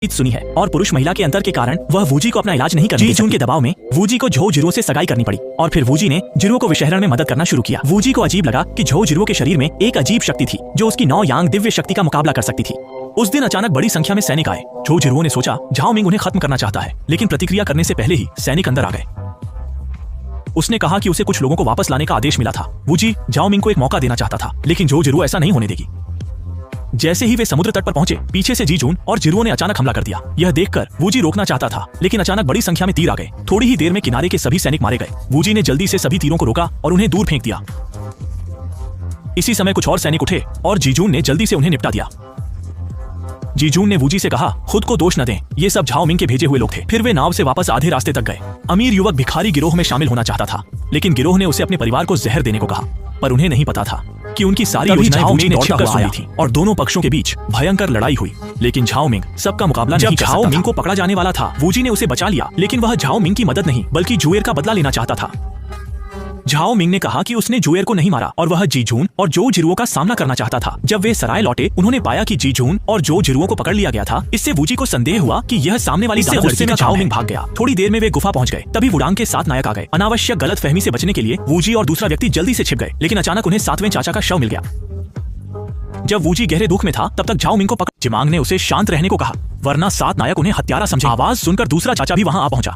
सुनी है और पुरुष महिला के अंतर के कारण वह वूजी को अपना इलाज नहीं करने जून के दबाव में वूजी को झो जिरुओ से सगाई करनी पड़ी और फिर वूजी ने जिरुओ को विषहरण में मदद करना शुरू किया। वूजी को अजीब लगा कि झो जिरुओ के शरीर में एक अजीब शक्ति थी जो उसकी 9 यांग दिव्य शक्ति का मुकाबला कर सकती थी। उस दिन अचानक बड़ी संख्या में सैनिक आए। झो जिरुओ ने सोचा झाओ मिंग उन्हें खत्म करना चाहता है, लेकिन प्रतिक्रिया करने से पहले ही सैनिक अंदर आ गए। उसने कहा कि उसे कुछ लोगों को वापस लाने का आदेश मिला था। वूजी झाओ मिंग को एक मौका देना चाहता था, लेकिन झो जिरुओ ऐसा नहीं होने देगी। जैसे ही वे समुद्र तट पर पहुंचे, पीछे से जी जून और जिरुओ ने अचानक हमला कर दिया। यह देखकर वूजी रोकना चाहता था, लेकिन अचानक बड़ी संख्या में तीर आ गए। थोड़ी ही देर में किनारे के सभी सैनिक मारे गए। वूजी ने जल्दी से सभी तीरों को रोका और उन्हें दूर फेंक दिया। इसी समय कुछ और सैनिक उठे और जीजून ने जल्दी से उन्हें निपटा दिया। जीजून ने वूजी से कहा, खुद को दोष न दें, ये सब झाओ मिंग के भेजे हुए लोग थे। फिर वे नाव से वापस आधे रास्ते तक गए। अमीर युवक भिखारी गिरोह में शामिल होना चाहता था, लेकिन गिरोह ने उसे अपने परिवार को जहर देने को कहा, पर उन्हें नहीं पता था कि उनकी सारी योजनाएं वूजी ने छिपकर सुनी थी और दोनों पक्षों के बीच भयंकर लड़ाई हुई। लेकिन झाओ मिंग सबका मुकाबला नहीं कर सकता था। झाओ मिंग को पकड़ा जाने वाला था, वूजी ने उसे बचा लिया, लेकिन वह झाओ मिंग की मदद नहीं बल्कि जुएर का बदला लेना चाहता था। झाओ मिंग ने कहा कि उसने जुएर को नहीं मारा और वह जीजून और जो जिरुओ का सामना करना चाहता था। जब वे सराय लौटे, उन्होंने पाया कि जीजून और जो जिरुओ को पकड़ लिया गया था। इससे वूजी को संदेह हुआ कि यह सामने वाली लड़की में झाओ मिंग भाग गया। थोड़ी देर में वे गुफा पहुंच गए। तभी वुडांग के 7 नायक आ गए। अनावश्यक गलतफहमी से बचने के लिए वूजी और दूसरा व्यक्ति जल्दी से छिप गए, लेकिन अचानक उन्हें 7वें चाचा का शव मिल गया। जब वूजी गहरे दुख में था, तब तक झाओ मिंग को पकड़ जिमांग ने उसे शांत रहने को कहा, वरना 7 नायक उन्हें हत्यारा समझे। आवाज सुनकर दूसरा चाचा भी वहां आ पहुंचा।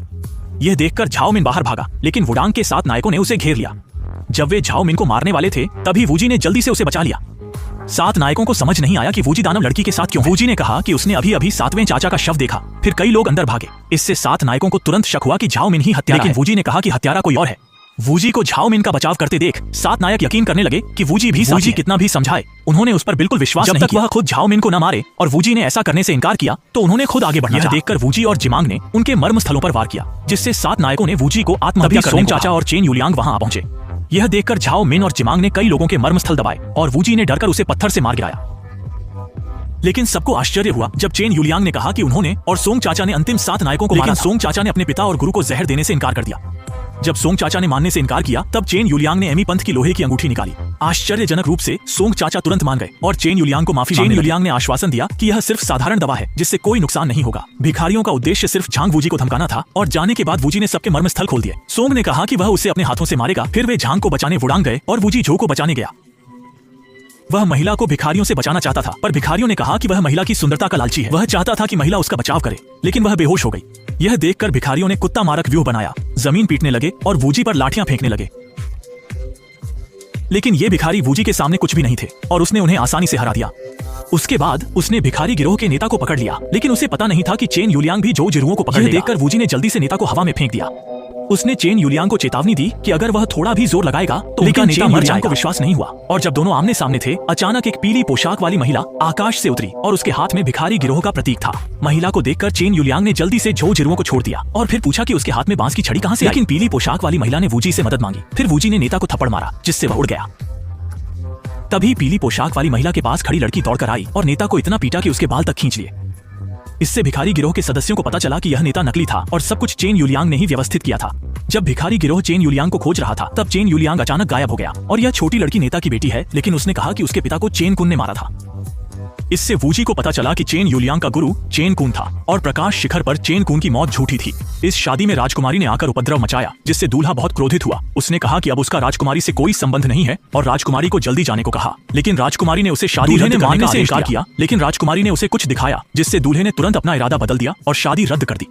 यह देखकर झाओ मिंग बाहर भागा, लेकिन वुडांग के 7 नायकों ने उसे घेर लिया। जब वे झाओ मिंग को मारने वाले थे, तभी वूजी ने जल्दी से उसे बचा लिया। 7 नायकों को समझ नहीं आया कि वूजी दानव लड़की के साथ क्यों। वूजी ने कहा कि उसने अभी 7वें चाचा का शव देखा। फिर कई लोग अंदर भागे। इससे 7 नायकों को तुरंत शक हुआ कि झाओ मिंग ही हत्यारा है। लेकिन वूजी ने कहा कि हत्यारा कोई और है। वूजी को झाओ मिंग का बचाव करते देख 7 नायक यकीन करने लगे कि वूजी कितना भी समझाए, उन्होंने उस पर बिल्कुल विश्वास नहीं किया। जब तक वह खुद झाओ मिंग को न मारे और वूजी ने ऐसा करने से इनकार किया, तो उन्होंने खुद आगे बढ़ना। यह देखकर वूजी और जिमांग ने उनके मर्म स्थलों पर वार किया, जिससे 7 नायकों ने वूजी को आत्महत्या करने को कहा। चाचा और चेन यूलियांग वहां आ पहुंचे। यह देखकर झाओ मिंग और जिमांग ने कई लोगों के मर्म स्थल दबाए और वूजी ने डरकर उसे पत्थर से मार गिराया। लेकिन सबको आश्चर्य हुआ जब चेन यूलियांग ने कहा कि उन्होंने और सोंग चाचा ने अंतिम 7 नायकों को मारा। लेकिन सोंग चाचा ने अपने पिता और गुरु को जहर देने से इनकार कर दिया। जब सोंग चाचा ने मानने से इनकार किया, तब चेन यूलियांग ने एमी पंथ की लोहे की अंगूठी निकाली। आश्चर्यजनक रूप से सोंग चाचा तुरंत मान गए और चेन यूलियांग को माफी मांगने लगे। चेन यूलियांग ने आश्वासन दिया कि यह सिर्फ साधारण दवा है, जिससे कोई नुकसान नहीं होगा। भिखारियों का उद्देश्य सिर्फ झांग वूजी को धमकाना था और जाने के बाद वूजी ने सबके मर्म स्थल खोल दिए। सोंग ने कहा कि वह उसे अपने हाथों से मारेगा। फिर वे झांग को बचाने वुडांग गए और वूजी झो को बचाने गया। वह महिला को भिखारियों से बचाना चाहता था, पर भिखारियों ने कहा कि वह महिला की सुंदरता का लालची है। वह चाहता था कि महिला उसका बचाव करे, लेकिन वह बेहोश हो गई। यह देखकर भिखारियों ने कुत्ता मारक व्यूह बनाया, जमीन पीटने लगे और वूजी पर लाठियां फेंकने लगे। लेकिन ये भिखारी वूजी के सामने कुछ भी नहीं थे और उसने उन्हें आसानी से हरा दिया। उसके बाद उसने भिखारी गिरोह के नेता को पकड़ लिया, लेकिन उसे पता नहीं था कि चेन यूलियांग भी जो जिरुओं को पकड़ लेगा। देखकर वूजी ने जल्दी से नेता को हवा में फेंक दिया। उसने चेन यूलियांग को चेतावनी दी कि अगर वह थोड़ा भी जोर लगाएगा तो उनका नेता मर जाएगा। को विश्वास नहीं हुआ और जब दोनों आमने सामने थे, अचानक एक पीली पोशाक वाली महिला आकाश से उतरी और उसके हाथ में भिखारी गिरोह का प्रतीक था। महिला को देखकर चेन यूलियांग ने जल्दी से झो जिरुओं को छोड़ दिया और फिर पूछा कि उसके हाथ में बांस की छड़ी कहां से आई। लेकिन पीली पोशाक वाली महिला ने वूजी से मदद मांगी। फिर वूजी ने नेता को थप्पड़ मारा, जिससे वह उड़ गया। तभी पीली पोशाक वाली महिला के पास खड़ी लड़की दौड़कर आई और नेता को इतना पीटा कि उसके बाल तक खींच लिए। इससे भिखारी गिरोह के सदस्यों को पता चला कि यह नेता नकली था और सब कुछ चेन यूलियांग ने ही व्यवस्थित किया था। जब भिखारी गिरोह चेन यूलियांग को खोज रहा था, तब चेन यूलियांग अचानक गायब हो गया और यह छोटी लड़की नेता की बेटी है, लेकिन उसने कहा कि उसके पिता को चेन कुन ने मारा था। इससे वूजी को पता चला कि चेन यूलियांग का गुरु चेन कुन था और प्रकाश शिखर पर चेन कुन की मौत झूठी थी। इस शादी में राजकुमारी ने आकर उपद्रव मचाया, जिससे दूल्हा बहुत क्रोधित हुआ। उसने कहा कि अब उसका राजकुमारी से कोई संबंध नहीं है और राजकुमारी को जल्दी जाने को कहा। लेकिन राजकुमारी ने उसे शादी रद्द करने से इनकार किया। लेकिन राजकुमारी ने उसे कुछ दिखाया, जिससे दूल्हे ने तुरंत अपना इरादा बदल दिया और शादी रद्द कर दी।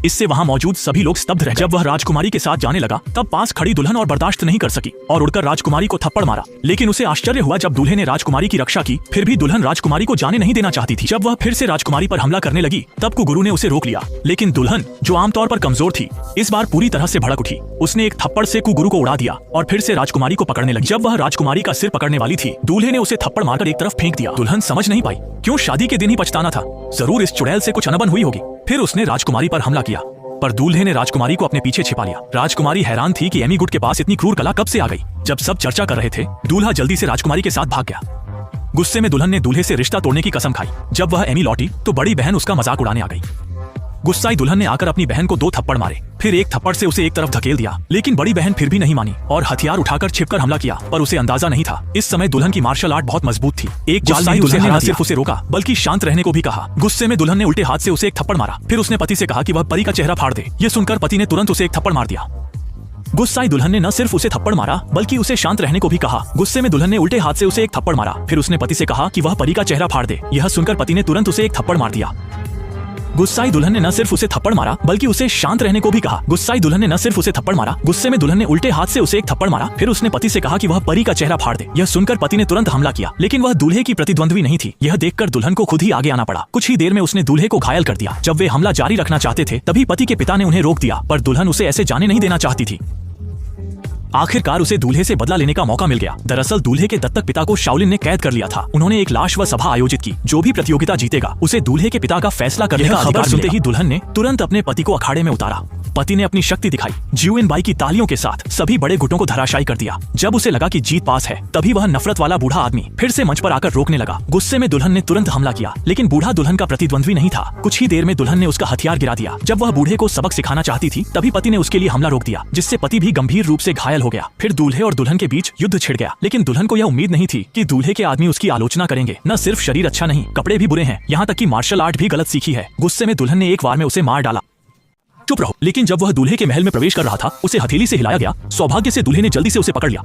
इससे वहां मौजूद सभी लोग स्तब्ध रह गए। जब वह राजकुमारी के साथ जाने लगा, तब पास खड़ी दुल्हन और बर्दाश्त नहीं कर सकी और उड़कर राजकुमारी को थप्पड़ मारा। लेकिन उसे आश्चर्य हुआ जब दूल्हे ने राजकुमारी की रक्षा की, फिर भी दुल्हन राजकुमारी को जाने नहीं देना चाहती थी। जब वह फिर से राजकुमारी पर हमला करने लगी, तब कुगुरु ने उसे रोक लिया। लेकिन दुल्हन, जो आमतौर पर कमजोर थी, इस बार पूरी तरह से भड़क उठी। उसने एक थप्पड़ से कुगुरु को उड़ा दिया और फिर से राजकुमारी को पकड़ने लगी। जब वह राजकुमारी का सिर पकड़ने वाली थी, दूल्हे ने उसे थप्पड़ मारकर एक तरफ फेंक दिया। दुल्हन समझ नहीं पाई क्यों शादी के दिन ही पछताना था। जरूर इस चुड़ैल से कुछ अनबन हुई होगी। फिर उसने राजकुमारी पर हमला किया, पर दूल्हे ने राजकुमारी को अपने पीछे छिपा लिया। राजकुमारी हैरान थी कि एमी गुड के पास इतनी क्रूर कला कब से आ गई। जब सब चर्चा कर रहे थे, दूल्हा जल्दी से राजकुमारी के साथ भाग गया। गुस्से में दुल्हन ने दूल्हे से रिश्ता तोड़ने की कसम खाई। जब वह एमी लौटी, तो बड़ी बहन उसका मजाक उड़ाने आ गई। गुस्साई दुल्हन ने आकर अपनी बहन को 2 थप्पड़ मारे। फिर फिर एक थप्पड़ से उसे एक तरफ धकेल दिया, लेकिन बड़ी बहन फिर भी नहीं मानी और हथियार उठाकर छिपकर हमला किया, पर उसे अंदाजा नहीं था इस समय दुल्हन की मार्शल आर्ट बहुत मजबूत थी। एक जाल में दुल्हन ने न सिर्फ उसे रोका बल्कि शांत रहने को भी कहा। गुस्से में दुल्हन ने उल्टे हाथ से उसे एक थप्पड़ मारा। फिर उसने पति से कहा कि वह परी का चेहरा फाड़ दे। यह सुनकर पति ने तुरंत उसे एक थप्पड़ मार दिया। गुस्साई दुल्हन ने न सिर्फ उसे थप्पड़ मारा बल्कि उसे शांत रहने को भी कहा। गुस्से में दुल्हन ने उल्टे हाथ से उसे एक थप्पड़ मारा। फिर उसने पति से कहा कि वह परी का चेहरा फाड़ दे। यह सुनकर पति ने तुरंत उसे एक थप्पड़ मार दिया। गुस्साई दुल्हन ने न सिर्फ उसे थप्पड़ मारा बल्कि उसे शांत रहने को भी कहा। गुस्साई दुल्हन ने न सिर्फ उसे थप्पड़ मारा, गुस्से में दुल्हन ने उल्टे हाथ से उसे एक थप्पड़ मारा। फिर उसने पति से कहा कि वह परी का चेहरा फाड़ दे। यह सुनकर पति ने तुरंत हमला किया, लेकिन वह दूल्हे की प्रतिद्वंद्वी नहीं थी। यह देखकर दुल्हन को खुद ही आगे आना पड़ा। कुछ ही देर में उसने दूल्हे को घायल कर दिया। जब वे हमला जारी रखना चाहते थे तभी पति के पिता ने उन्हें रोक दिया, पर दुल्हन उसे ऐसे जाने नहीं देना चाहती थी। आखिरकार उसे दूल्हे से बदला लेने का मौका मिल गया। दरअसल दूल्हे के दत्तक पिता को शाओलिन ने कैद कर लिया था। उन्होंने एक लाश व सभा आयोजित की। जो भी प्रतियोगिता जीतेगा उसे दूल्हे के पिता का फैसला करने का अधिकार सुनते ही दुल्हन ने तुरंत अपने पति को अखाड़े में उतारा। पति ने अपनी शक्ति दिखाई। जियुइन बाई की तालियों के साथ सभी बड़े गुटों को धराशायी कर दिया। जब उसे लगा कि जीत पास है तभी वह नफरत वाला बूढ़ा आदमी फिर से मंच पर आकर रोकने लगा। गुस्से में दुल्हन ने तुरंत हमला किया, लेकिन बूढ़ा दुल्हन का प्रतिद्वंद्वी नहीं था। कुछ ही देर में दुल्हन ने उसका हथियार गिरा दिया। जब वह बूढ़े को सबक सिखाना चाहती थी तभी पति ने उसके लिए हमला रोक दिया, जिससे पति भी गंभीर रूप से घायल हो गया। फिर दूल्हे और दुल्हन के बीच युद्ध छिड़ गया, लेकिन दुल्हन को यह उम्मीद नहीं थी कि दूल्हे के आदमी उसकी आलोचना करेंगे। न सिर्फ शरीर अच्छा नहीं, कपड़े भी बुरे हैं, यहाँ तक कि मार्शल आर्ट भी गलत सीखी है। गुस्से में दुल्हन ने एक बार में उसे मार डाला। चुप रहो। लेकिन जब वह दूल्हे के महल में प्रवेश कर रहा था उसे हथेली से हिलाया गया। सौभाग्य से दूल्हे ने जल्दी से उसे पकड़ लिया,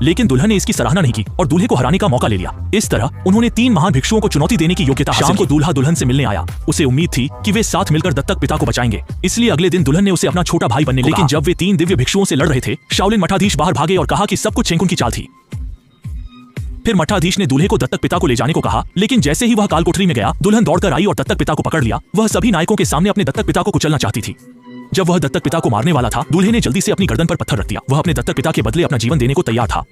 लेकिन दुल्हन ने इसकी सराहना नहीं की और दूल्हे को हराने का मौका ले लिया। इस तरह उन्होंने 3 महान भिक्षुओं को चुनौती देने की योग्यता हासिल की। शाम को दूल्हा दुल्हन से मिलने आया। उसे उम्मीद थी कि वे साथ मिलकर दत्तक पिता को बचाएंगे, इसलिए अगले दिन दुल्हन ने उसे अपना छोटा भाई बनने को कहा। लेकिन जब वे 3 दिव्य भिक्षुओं से लड़ रहे थे, शाओलिन मठाधीश बाहर भागे और कहा कि सब कुछ चेंकुन की चाल थी। फिर मठाधीश ने दूल्हे को दत्तक पिता को ले जाने को कहा, लेकिन जैसे ही वह काल कोठरी में गया दुल्हन दौड़कर आई और दत्तक पिता को पकड़ लिया। वह सभी नायकों के सामने अपने दत्तक पिता को कुचलना चाहती थी। जब वह दत्तक पिता को मारने वाला था, दूल्हे ने जल्दी से अपनी गर्दन पर पत्थर रख दिया। वह अपने दत्तक पिता के बदले अपना जीवन देने को तैयार था।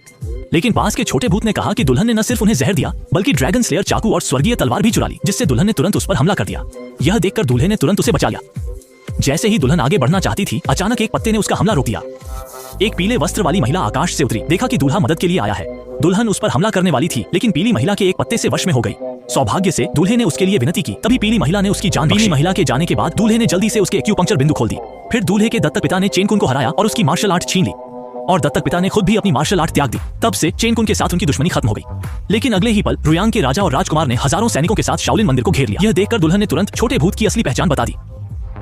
लेकिन पास के छोटे भूत ने कहा कि दुल्हन ने न सिर्फ उन्हें जहर दिया बल्कि ड्रैगन स्लेयर चाकू और स्वर्गीय तलवार भी चुरा ली, जिससे दुल्हन ने तुरंत उस पर हमला कर दिया। यह देखकर दूल्हे ने तुरंत उसे बचा लिया। जैसे ही दुल्हन आगे बढ़ना चाहती थी, अचानक एक पत्ते ने उसका हमला रोक दिया। एक पीले वस्त्र वाली महिला आकाश से उतरी। देखा कि दूल्हा मदद के लिए आया है। दुल्हन उस पर हमला करने वाली थी, लेकिन पीली महिला के एक पत्ते से वश में हो गई। सौभाग्य से दूल्हे ने उसके लिए विनती की, तभी पीली महिला ने उसकी जान बख्शी। पीली महिला के जाने के बाद दूल्हे ने जल्दी से उसके एक्यूपंक्चर बिंदु खोल दी। फिर दूल्हे के दत्तक पिता ने चेनकुन को हराया और उसकी मार्शल आर्ट छीन ली, और दत्तक पिता ने खुद भी अपनी मार्शल आर्ट त्याग दी। तब से चेनकुन के साथ उनकी दुश्मनी खत्म हो गई। लेकिन अगले ही पल रुयांग के राजा और राजकुमार ने हजारों सैनिकों के साथ शाओलिन मंदिर को घेर लिया। यह देखकर दुल्हन ने तुरंत छोटे भूत की असली पहचान बता दी।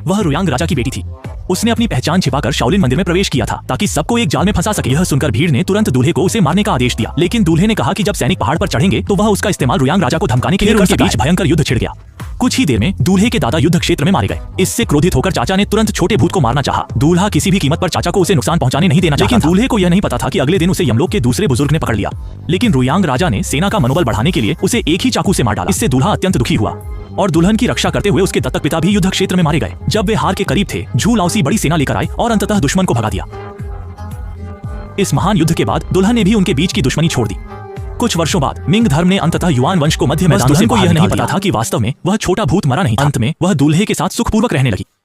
वह रुयांग राजा की बेटी थी। उसने अपनी पहचान छिपाकर शाओलिन मंदिर में प्रवेश किया था ताकि सबको एक जाल में फंसा सके। यह सुनकर भीड़ ने तुरंत दूल्हे को उसे मारने का आदेश दिया, लेकिन दूल्हे ने कहा कि जब सैनिक पहाड़ पर चढ़ेंगे तो वह उसका इस्तेमाल रुयांग राजा को धमकाने के लिए कर सकता है। उनके बीच भयंकर युद्ध छिड़ गया। कुछ ही देर में दूल्हे के दादा युद्ध क्षेत्र में मारे गए। इससे क्रोधित होकर चाचा ने तुरंत छोटे भूत को मारना चाहा। दूल्हा किसी भी कीमत पर चाचा को उसे नुकसान पहुंचाने नहीं देना चाहता था। लेकिन दूल्हे को यह नहीं पता था कि अगले दिन उसे यमलोक के दूसरे बुजुर्ग ने पकड़ लिया। लेकिन रुयांग राजा ने सेना का मनोबल बढ़ाने के लिए उसे एक ही चाकू से मार डाला। इससे दूल्हा अत्यंत दुखी हुआ और दुल्हन की रक्षा करते हुए उसके दत्तक पिता भी युद्ध क्षेत्र में मारे गए। जब वे हार के करीब थे, झू लाओसी बड़ी सेना लेकर आए और अंततः दुश्मन को भगा दिया। इस महान युद्ध के बाद दुल्हन ने भी उनके बीच की दुश्मनी छोड़ दी। कुछ वर्षों बाद मिंग धर्म ने अंततः युआन वंश को मध्य मैदान से बाहर निकाल दिया। दुल्हन को यह नहीं पता था कि वास्तव में वह छोटा भूत मरा नहीं था। अंत में वह दूल्हे के साथ सुखपूर्वक रहने लगी।